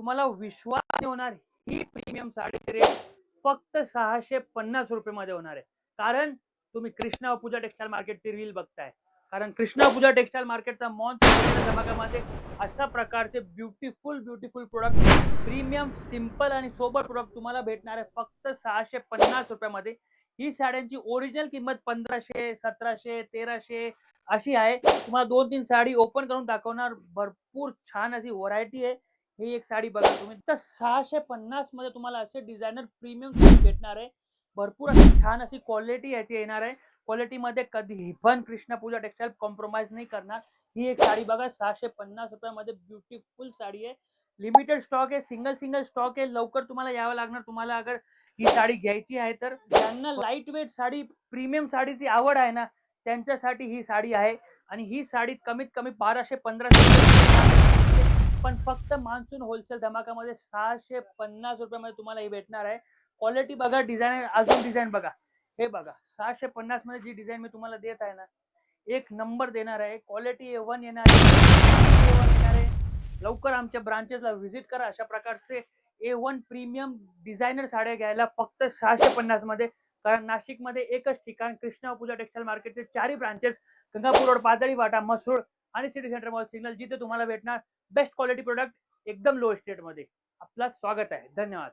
तुम्हाला विश्वास नाही होणार, ही प्रीमियम साडीची रेट फक्त 650 रुपये मध्ये होणार आहे. कारण तुम्ही कृष्णा पूजा टेक्सटाईल मार्केटची रील बघताय. कारण कृष्णा पूजा टेक्सटाईल मार्केटचा मॉन्थ धमाकामध्ये अशा प्रकारचे ब्युटिफुल प्रोडक्ट, प्रीमियम सिंपल आणि सोबर प्रोडक्ट तुम्हाला भेटणार आहे फक्त 650 रुपयामध्ये. ही साड्यांची ओरिजिनल किंमत 1500, 1700, 1300 अशी आहे. तुम्हाला 2-3 साडी ओपन करून दाखवणार. भरपूर छान अशी व्हरायटी आहे. ही एक साडी बघा तुम्ही, तर 650 मध्ये तुम्हाला असे डिझायनर प्रीमियम साडी भेटणार आहे. भरपूर अशी छान अशी क्वालिटी याची येणार आहे. क्वालिटी मध्ये कधीही पण कृष्णा पूजा टेक्सटाईल कॉम्प्रोमाइज नाही करणार. ही एक साडी बघा, 650 रुपयामध्ये ब्युटिफुल साडी आहे. लिमिटेड स्टॉक आहे, सिंगल स्टॉक आहे. लवकर तुम्हाला यावं लागणार. तुम्हाला अगर ही साडी घ्यायची आहे तर ज्यांना लाईट वेट साडी, प्रीमियम साडीची आवड आहे ना, त्यांच्यासाठी ही साडी आहे. आणि ही साडी कमीत कमी 1200-1500, पण फक्त मान्सून होलसेल धमाकामध्ये 650 रुपयामध्ये तुम्हाला ही भेटणार आहे. क्वालिटी बघा, डिझाईन, अजून डिझाईन बघा. हे बघा, 650 मध्ये जी डिझाईन मी तुम्हाला देत आहे ना, एक नंबर देणार आहे. क्वालिटी A1 येणार आहे. लवकर आमच्या ब्रांचेसला व्हिजिट करा. अशा प्रकारचे A1 प्रीमियम डिझायनर साड्या घ्यायला फक्त 650 मध्ये. कारण नाशिकमध्ये एकच ठिकाण, कृष्णा पूजा टेक्सटाईल मार्केटचे 4 ब्रांचेस, गंगापूर रोड, पादळी वाटा, मसूळ आणि सिटी सेंटर मॉल सिग्नल, जिथे तुम्हाला भेटणार बेस्ट क्वालिटी प्रोडक्ट एकदम लो एस्टेट मध्ये. आपलं स्वागत आहे. धन्यवाद.